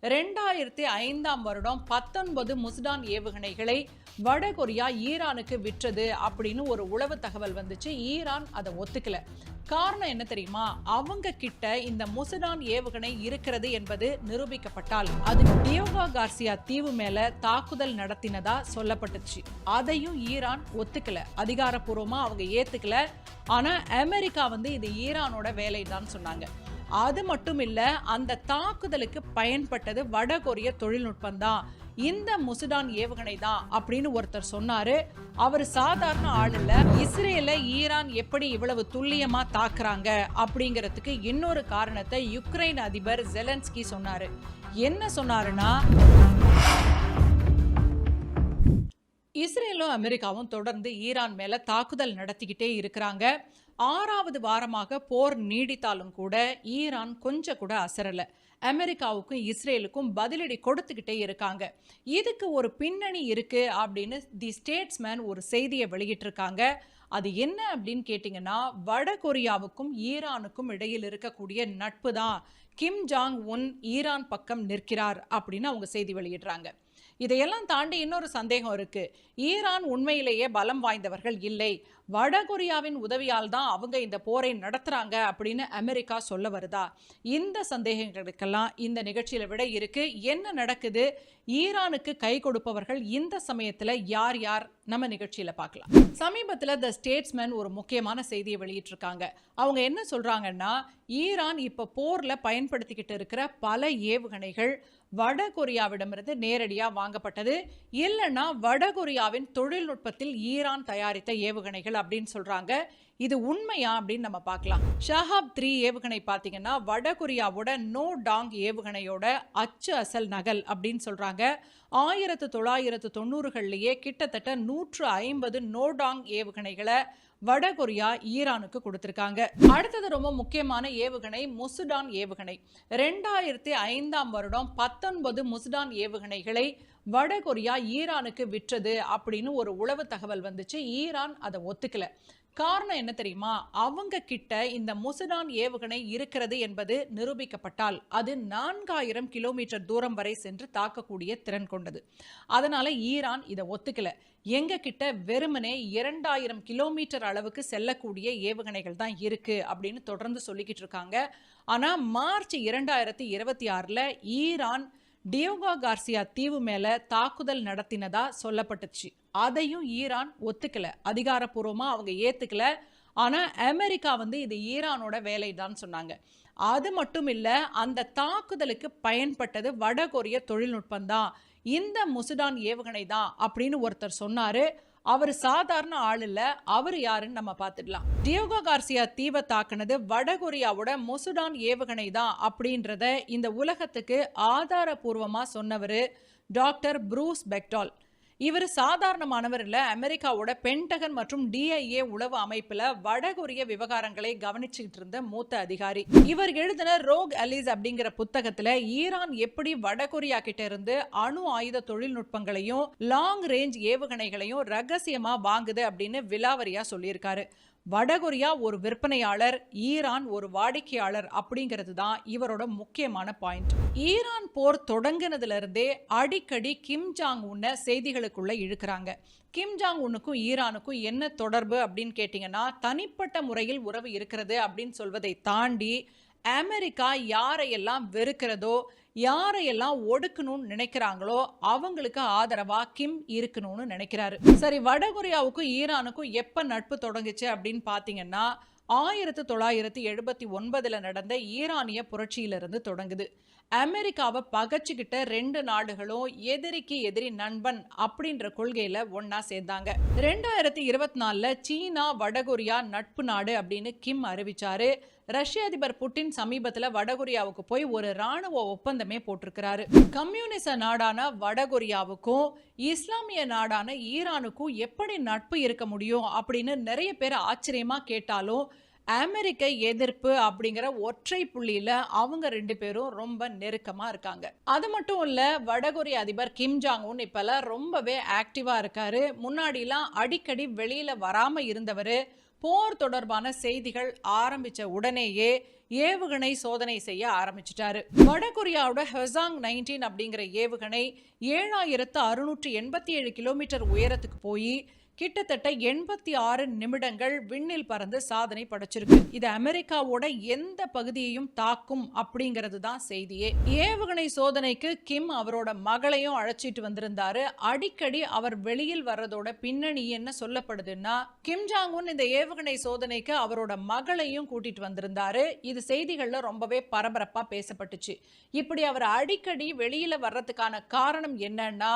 2005 19 முஸ்டான் ஏவுகணைகளை வடகொரியா ஈரானுக்கு விற்றது அப்படின்னு ஒரு உளவு தகவல் வந்துச்சு. ஈரான் அதை ஒத்துக்கல. காரணம் என்ன தெரியுமா? அவங்க கிட்ட இந்த முஸ்டான் ஏவுகணை இருக்கிறது என்பது நிரூபிக்கப்பட்டால் அது டியோகா கார்சியா தீவு மேல தாக்குதல் நடத்தினதா சொல்லப்பட்டுச்சு. அதையும் ஈரான் ஒத்துக்கல. அதிகாரப்பூர்வமா அவங்க ஏத்துக்கல. ஆனா அமெரிக்கா இது ஈரானோட வேலை தான் சொன்னாங்க. அது மட்டும் இல்ல, அந்த தாக்குதலுக்கு பயன்பட்டது வடகொரிய தொழில்நுட்பம் தான், இந்த முஸ்டான் ஏவுகணை தான் அப்படின்னு ஒருத்தர் சொன்னாரு. அவர் சாதாரண ஆள் இல்ல. இஸ்ரேலை ஈரான் எப்படி இவ்வளவு துல்லியமா தாக்குறாங்க அப்படிங்கிறதுக்கு இன்னொரு காரணத்தை யுக்ரைன் அதிபர் ஜெலன்ஸ்கி சொன்னாரு. என்ன சொன்னாருன்னா, இஸ்ரேலும் அமெரிக்காவும் தொடர்ந்து ஈரான் மேல தாக்குதல் நடத்திக்கிட்டே இருக்கிறாங்க. 6வது வாரமாக போர் நீடித்தாலும் கூட ஈரான் கொஞ்சம் கூட அசரல. அமெரிக்காவுக்கும் இஸ்ரேலுக்கும் பதிலடி கொடுத்துக்கிட்டே இருக்காங்க. இதுக்கு ஒரு பின்னணி இருக்கு அப்படின்னு தி ஸ்டேட்ஸ்மேன் ஒரு செய்தியை வெளியிட்டிருக்காங்க. அது என்ன அப்படின்னு கேட்டிங்கன்னா, வடகொரியாவுக்கும் ஈரானுக்கும் இடையில் இருக்கக்கூடிய நட்பு தான் கிம் ஜாங் உன் ஈரான் பக்கம் நிற்கிறார் அப்படின்னு அவங்க செய்தி வெளியிடுறாங்க. இதையெல்லாம் தாண்டி இன்னொரு சந்தேகம் இருக்கு. ஈரான் உண்மையிலேயே பலம் வாய்ந்தவர்கள் இல்லை, வடகொரியாவின் உதவியால் தான் அவங்க இந்த போரை நடத்துறாங்க அப்படின்னு அமெரிக்கா சொல்ல வருதா? இந்த சந்தேகங்களுக்கெல்லாம் இந்த நிகழ்ச்சியில விட இருக்கு. என்ன நடக்குது, ஈரானுக்கு கை கொடுப்பவர்கள் இந்த சமயத்துல யார் யார், நம்ம நிகழ்ச்சியில பார்க்கலாம். சமீபத்துல தி ஸ்டேட்ஸ்மேன் ஒரு முக்கியமான செய்தியை வெளியிட்டிருக்காங்க. அவங்க என்ன சொல்றாங்கன்னா, ஈரான் இப்ப போர்ல பயன்படுத்திக்கிட்டு இருக்கிற பல ஏவுகணைகள் வடகொரியாவிடமிருந்து நேரடியா வாங்கப்பட்டது, இல்லைன்னா வடகொரியாவின் தொழில்நுட்பத்தில் ஈரான் தயாரித்த ஏவுகணைகள் அப்படின்னு சொல்றாங்க. இது உண்மையா அப்படின்னு நம்ம பார்க்கலாம். ஷஹாப் 3 ஏவுகணை பார்த்தீங்கன்னா வடகொரியாவோட நோ டாங் ஏவுகணையோட அச்சு அசல் நகல் அப்படின்னு சொல்றாங்க. 1990களிலேயே கிட்டத்தட்ட 150 நோடாங் ஏவுகணைகளை வடகொரியா ஈரானுக்கு கொடுத்திருக்காங்க. அடுத்தது ரொம்ப முக்கியமான ஏவுகணை முஸ்டான் ஏவுகணை. 2005 19 முஸ்டான் ஏவுகணைகளை வடகொரியா ஈரானுக்கு விற்றது அப்படின்னு ஒரு உளவு தகவல் வந்துச்சு. ஈரான் அதை ஒத்துக்கல. காரணம் என்ன தெரியுமா? அவங்க கிட்ட இந்த முஸ்டான் ஏவுகணை இருக்கிறது என்பது நிரூபிக்கப்பட்டால் அது 4000 கிலோமீட்டர் தூரம் வரை சென்று தாக்கக்கூடிய திறன் கொண்டது. அதனால ஈரான் இதை ஒத்துக்கல. எங்க கிட்ட வெறுமனே 2000 கிலோமீட்டர் அளவுக்கு செல்லக்கூடிய ஏவுகணைகள் தான் இருக்கு அப்படின்னு தொடர்ந்து சொல்லிக்கிட்டு இருக்காங்க. ஆனா மார்ச் 2026 ஈரான் டியோகா கார்சியா தீவு மேல தாக்குதல் நடத்தினதா சொல்லப்பட்டுச்சு. அதையும் ஈரான் ஒத்துக்கல. அதிகாரப்பூர்வமா அவங்க ஏத்துக்கல. ஆனா அமெரிக்கா இது ஈரானோட வேலை தான் சொன்னாங்க. அது மட்டும் இல்ல, அந்த தாக்குதலுக்கு பயன்பட்டது வடகொரிய தொழில்நுட்பம் தான், இந்த முஸ்டான் ஏவுகணை தான் அப்படின்னு ஒருத்தர் சொன்னாரு. அவர் சாதாரண ஆள் இல்ல. அவர் யாருன்னு நம்ம பார்த்துடலாம். டியோகா கார்சியா தீவை தாக்குனது வடகொரியாவோட முஸ்டான் ஏவுகணை தான் அப்படின்றத இந்த உலகத்துக்கு ஆதாரபூர்வமா சொன்னவர் டாக்டர் ப்ரூஸ் பெக்டால். இவர் சாதாரணமானவர் இல்ல. அமெரிக்காவோட பென்டகன் மற்றும் DIA உளவு அமைப்புல வடகொரிய விவகாரங்களை கவனிச்சுட்டு இருந்த மூத்த அதிகாரி. இவர் எழுதின ரோக் அலிஸ் அப்படிங்கிற புத்தகத்துல ஈரான் எப்படி வடகொரியா கிட்ட இருந்து அணு ஆயுத தொழில்நுட்பங்களையும் லாங் ரேஞ்ச் ஏவுகணைகளையும் ரகசியமா வாங்குது அப்படின்னு விலாவரியா சொல்லியிருக்காரு. வடகொரியா ஒரு விற்பனையாளர், ஈரான் ஒரு வாடிக்கையாளர் அப்படிங்கிறது தான் இவரோட முக்கியமான பாயிண்ட். ஈரான் போர் தொடங்கினதுல இருந்தே அடிக்கடி கிம் ஜாங் உன்னை செய்திகளுக்குள்ள இழுக்கிறாங்க. கிம் ஜாங் உன்னுக்கும் ஈரானுக்கும் என்ன தொடர்பு அப்படின்னு கேட்டீங்கன்னா, தனிப்பட்ட முறையில் உறவு இருக்கிறது அப்படின்னு சொல்வதை தாண்டி அமெரிக்கா யாரையெல்லாம் வெறுக்கிறதோ, யாரையெல்லாம் ஒடுக்கணும்னு நினைக்கிறாங்களோ அவங்களுக்கு ஆதரவா கிம் இருக்கணும்னு நினைக்கிறாரு. சரி, வடகொரியாவுக்கும் ஈரானுக்கும் எப்ப நட்பு தொடங்குச்சு அப்படின்னு பாத்தீங்கன்னா 1979 நடந்த ஈரானிய புரட்சியிலிருந்து தொடங்குது. அமெரிக்காவை பகச்சுக்கிட்ட 2 நாடுகளும் எதிரிக்கு எதிரி நண்பன் அப்படின்ற கொள்கையில ஒன்னா சேர்ந்தாங்க. 2024 சீனா வடகொரியா நட்பு நாடு அப்படின்னு கிம் அறிவிச்சாரு. ரஷ்ய அதிபர் புட்டின் சமீபத்துல வடகொரியாவுக்கு போய் ஒரு ராணுவ ஒப்பந்தமே போட்டிருக்கிறாரு. கம்யூனிச நாடான வடகொரியாவுக்கும் இஸ்லாமிய நாடான ஈரானுக்கும் எப்படி நட்பு இருக்க முடியும் அப்படின்னு நிறைய பேர் ஆச்சரியமா கேட்டாலும் அமெரிக்க எதிர்ப்பு அப்படிங்கிற ஒற்றை புள்ளியில அவங்க 2 பேரும் ரொம்ப நெருக்கமா இருக்காங்க. அது மட்டும் இல்ல, வடகொரிய அதிபர் கிம் ஜாங் உன் இப்பெல்லாம் ரொம்பவே ஆக்டிவா இருக்காரு. முன்னாடிலாம் அடிக்கடி வெளியில வராம இருந்தவரு போர் தொடர்பான செய்திகள் ஆரம்பிச்ச உடனேயே ஏவுகணை சோதனை செய்ய ஆரம்பிச்சிட்டாரு. வடகொரியாவோட ஹெசாங் 19 அப்படிங்கிற ஏவுகணை 7687 கிலோமீட்டர் உயரத்துக்கு போய் கிட்டத்தட்ட 86 நிமிடங்கள் விண்ணில் பறந்து சாதனை படைச்சிருக்கு. இது அமெரிக்காவோட எந்த பகுதியையும் தாக்கும் அப்படிங்கிறது தான் செய்தியே. ஏவுகணை சோதனைக்கு கிம் அவரோட மகளையும் அழைச்சிட்டு வந்திருந்தாரு. அடிக்கடி அவர் வெளியில் வர்றதோட பின்னணி என்ன சொல்லப்படுதுன்னா, கிம் ஜாங் உன் இந்த ஏவுகணை சோதனைக்கு அவரோட மகளையும் கூட்டிட்டு வந்திருந்தாரு. இது செய்திகள்ல ரொம்பவே பரபரப்பா பேசப்பட்டுச்சு. இப்படி அவர் அடிக்கடி வெளியில வர்றதுக்கான காரணம் என்னன்னா,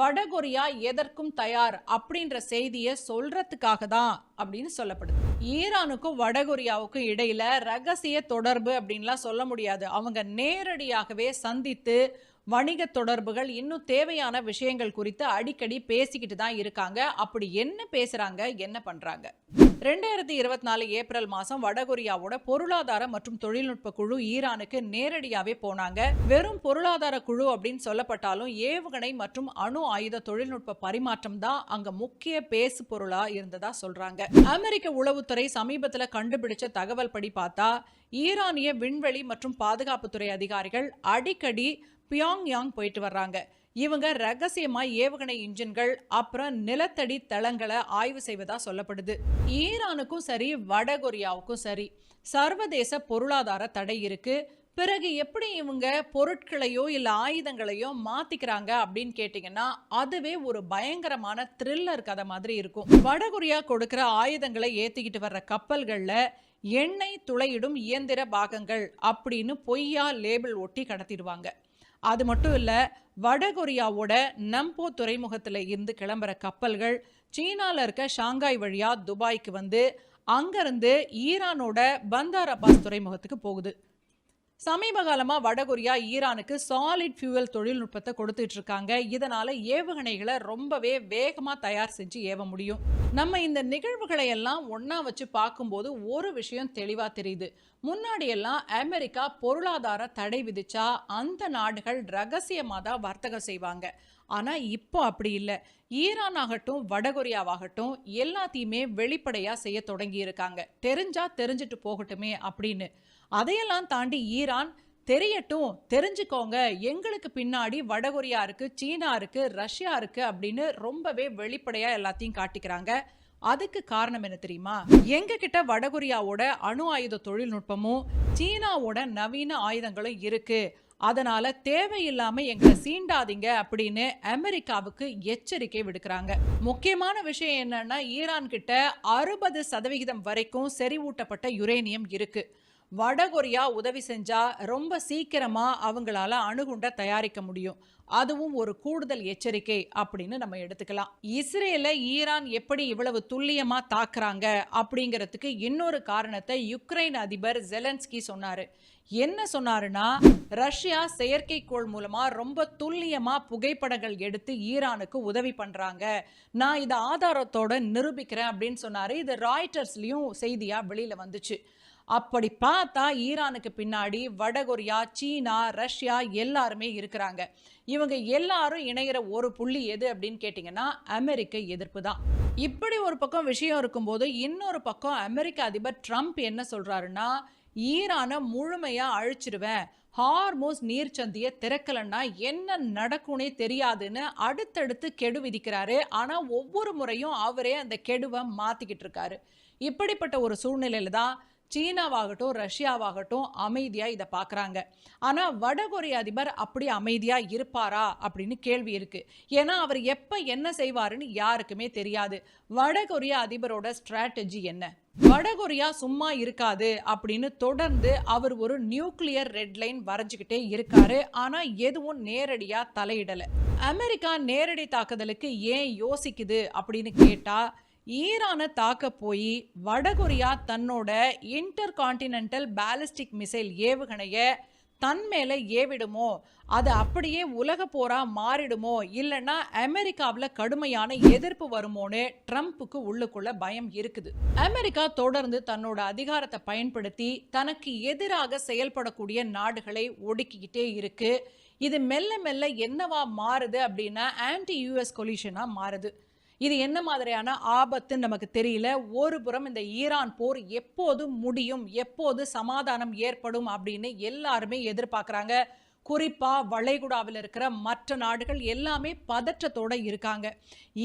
வடகொரியா எதற்கும் தயார் அப்படின்ற செய்தியை சொல்றதுக்காக தான் அப்படின்னு சொல்லப்படுது. ஈரானுக்கும் வடகொரியாவுக்கும் இடையில ரகசிய தொடர்பு அப்படின்லாம் சொல்ல முடியாது. அவங்க நேரடியாகவே சந்தித்து வணிக தொடர்புகள், இன்னும் தேவையான விஷயங்கள் குறித்து அடிக்கடி பேசிக்கிட்டு தான் இருக்காங்க. அப்படி என்ன பேசுறாங்க, என்ன பண்றாங்க? 2024 ஏப்ரல் மாதம் வடகொரியாவோட பொருளாதார மற்றும் தொழில்நுட்ப குழு ஈரானுக்கு நேரடியாவே போனாங்க. வெறும் பொருளாதார குழு அப்படின்னு சொல்லப்பட்டாலும் ஏவுகணை மற்றும் அணு ஆயுத தொழில்நுட்ப பரிமாற்றம் தான் அங்க முக்கிய பேசு பொருளா இருந்ததா சொல்றாங்க. அமெரிக்க உளவுத்துறை சமீபத்துல கண்டுபிடிச்ச தகவல் படி பார்த்தா, ஈரானிய விண்வெளி மற்றும் பாதுகாப்புத்துறை அதிகாரிகள் அடிக்கடி பியாங்யாங் போயிட்டு வர்றாங்க. இவங்க ரகசியமா ஏவுகணை இன்ஜின்கள் அப்புறம் நிலத்தடி தளங்களை ஆய்வு செய்வதா சொல்லப்படுது. ஈரானுக்கும் சரி வடகொரியாவுக்கும் சரி சர்வதேச பொருளாதார தடை இருக்கு. பிறகு எப்படி இவங்க பொருட்களையோ இல்ல ஆயுதங்களையோ மாத்திக்கிறாங்க அப்படின்னு கேட்டீங்கன்னா, அதுவே ஒரு பயங்கரமான த்ரில்லர் கதை மாதிரி இருக்கும். வடகொரியா கொடுக்கிற ஆயுதங்களை ஏத்திக்கிட்டு வர்ற கப்பல்கள்ல எண்ணெய் துளையிடும் இயந்திர பாகங்கள் அப்படின்னு பொய்யா லேபிள் ஒட்டி கடத்திடுவாங்க. அது மட்டும் இல்ல, வடகொரியாவோட நம்போ துறைமுகத்துல இருந்து கிளம்புற கப்பல்கள் சீனால இருக்க ஷாங்காய் வழியா துபாய்க்கு வந்து அங்கிருந்து ஈரானோட பந்தார் அப்பாஸ் துறைமுகத்துக்கு போகுது. சமீப காலமா வடகொரியா ஈரானுக்கு சாலிட் ஃபியூவல் தொழில்நுட்பத்தை கொடுத்துட்டு இருக்காங்க. இதனால ஏவுகணைகளை ரொம்பவே வேகமா தயார் செஞ்சு ஏவ முடியும். நம்ம இந்த நிகழ்வுகளை எல்லாம் ஒன்னா வச்சு பார்க்கும்போது ஒரு விஷயம் தெளிவா தெரியுது. முன்னாடி எல்லாம் அமெரிக்கா பொருளாதார தடை விதிச்சா அந்த நாடுகள் ரகசியமா தான் வர்த்தகம் செய்வாங்க. ஆனா இப்போ அப்படி இல்லை. ஈரான் ஆகட்டும் வடகொரியாவாகட்டும் எல்லாத்தையுமே வெளிப்படையா செய்ய தொடங்கி இருக்காங்க. தெரிஞ்சா தெரிஞ்சுட்டு போகட்டுமே அப்படின்னு. அதையெல்லாம் தாண்டி ஈரான் தெரியட்டும், தெரிஞ்சுக்கோங்க, எங்களுக்கு பின்னாடி வடகொரியா இருக்கு, சீனா இருக்கு, ரஷ்யா இருக்கு அப்படின்னு ரொம்பவே வெளிப்படையா எல்லாத்தையும் காட்டிக்கிறாங்க. அதுக்கு காரணம் என்ன தெரியுமா? எங்க கிட்ட வடகொரியாவோட அணு ஆயுத தொழில்நுட்பமும் சீனாவோட நவீன ஆயுதங்களும் இருக்கு, அதனால தேவையில்லாம எங்களை சீண்டாதீங்க அப்படின்னு அமெரிக்காவுக்கு எச்சரிக்கை விடுக்கிறாங்க. முக்கியமான விஷயம் என்னன்னா, ஈரான் கிட்ட 60% வரைக்கும் செறிவூட்டப்பட்ட யுரேனியம் இருக்கு. வடகொரியா உதவி செஞ்சா ரொம்ப சீக்கிரமா அவங்களால அணுகுண்ட தயாரிக்க முடியும். அதுவும் ஒரு கூடுதல் எச்சரிக்கை அப்படின்னு நம்ம எடுத்துக்கலாம். இஸ்ரேலை ஈரான் எப்படி இவ்வளவு துல்லியமா தாக்குறாங்க அப்படிங்கிறதுக்கு இன்னொரு காரணத்தை யுக்ரைன் அதிபர் ஜெலன்ஸ்கி சொன்னாரு. என்ன சொன்னாருன்னா, ரஷ்யா செயற்கைக்கோள் மூலமா ரொம்ப துல்லியமா புகைப்படங்கள் எடுத்து ஈரானுக்கு உதவி பண்றாங்க, நான் இதை ஆதாரத்தோட நிரூபிக்கிறேன் அப்படின்னு சொன்னாரு. இது ராய்ட்டர்ஸ்லயும் செய்தியா வெளியில வந்துச்சு. அப்படி பார்த்தா ஈரானுக்கு பின்னாடி வடகொரியா, சீனா, ரஷ்யா எல்லாருமே இருக்கிறாங்க. இவங்க எல்லாரும் இணைகிற ஒரு புள்ளி எது அப்படின்னு கேட்டிங்கன்னா, அமெரிக்க எதிர்ப்பு தான். இப்படி ஒரு பக்கம் விஷயம் இருக்கும்போது இன்னொரு பக்கம் அமெரிக்க அதிபர் ட்ரம்ப் என்ன சொல்றாருன்னா, ஈரானை முழுமையா அழிச்சிருவேன், ஹார்மோஸ் நீர்ச்சந்தியை திறக்கலன்னா என்ன நடக்கும்னே தெரியாதுன்னு அடுத்தடுத்து கெடு விதிக்கிறாரு. ஆனா ஒவ்வொரு முறையும் அவரே அந்த கெடுவை மாத்திக்கிட்டு இருக்காரு. இப்படிப்பட்ட ஒரு சூழ்நிலையில தான் சீனாவாகட்டும் ரஷ்யாவாகட்டும் அமைதியா இதை பார்க்குறாங்க. ஆனால் வடகொரிய அதிபர் அப்படி அமைதியா இருப்பாரா அப்படின்னு கேள்வி இருக்கு. ஏன்னா அவர் எப்போ என்ன செய்வாருன்னு யாருக்குமே தெரியாது. வடகொரிய அதிபரோட ஸ்ட்ராட்டஜி என்ன? வடகொரியா சும்மா இருக்காது அப்படின்னு தொடர்ந்து அவர் ஒரு நியூக்ளியர் ரெட்லைன் வரைஞ்சுக்கிட்டே இருக்காரு. ஆனா எதுவும் நேரடியா தலையிடல. அமெரிக்கா நேரடி தாக்குதலுக்கு ஏன் யோசிக்குது அப்படின்னு கேட்டா, ஈரானை தாக்க போய் வடகொரியா தன்னோட இன்டர் கான்டினென்டல் பேலிஸ்டிக் மிசைல் ஏவுகணையை தன் மேல ஏவிடுமோ, அது அப்படியே உலக போரா மாறிடுமோ, இல்லைன்னா அமெரிக்காவில் கடுமையான எதிர்ப்பு வருமோன்னு ட்ரம்ப்புக்கு உள்ளுக்குள்ள பயம் இருக்குது. அமெரிக்கா தொடர்ந்து தன்னோட அதிகாரத்தை பயன்படுத்தி தனக்கு எதிராக செயல்படக்கூடிய நாடுகளை ஒடுக்கிக்கிட்டே இருக்கு. இது மெல்ல மெல்ல என்னவா மாறுது அப்படின்னா ஆன்டி யூஎஸ் கொலிஷனா மாறுது. இது என்ன மாதிரியான ஆபத்துன்னு நமக்கு தெரியல. ஒரு புறம் இந்த ஈரான் போர் எப்போது முடியும், எப்போது சமாதானம் ஏற்படும் அப்படின்னு எல்லாருமே எதிர்பார்க்குறாங்க. குறிப்பா வளைகுடாவில் இருக்கிற மற்ற நாடுகள் எல்லாமே பதற்றத்தோட இருக்காங்க.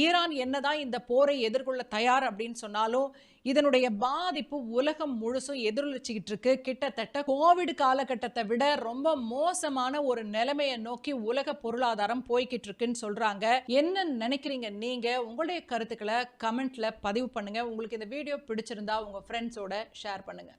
ஈரான் என்னதான் இந்த போரை எதிர்கொள்ள தயார் அப்படின்னு சொன்னாலும் இதனுடைய பாதிப்பு உலகம் முழுசும் எதிரொலிச்சுக்கிட்டு இருக்கு. கிட்டத்தட்ட கோவிட் காலகட்டத்தை விட ரொம்ப மோசமான ஒரு நிலைமையை நோக்கி உலக பொருளாதாரம் போய்கிட்டு இருக்குன்னு சொல்றாங்க. என்ன நினைக்கிறீங்க நீங்க? உங்களுடைய கருத்துக்களை கமெண்ட்ல பதிவு பண்ணுங்க. உங்களுக்கு இந்த வீடியோ பிடிச்சிருந்தா உங்க ஃப்ரெண்ட்ஸோட ஷேர் பண்ணுங்க.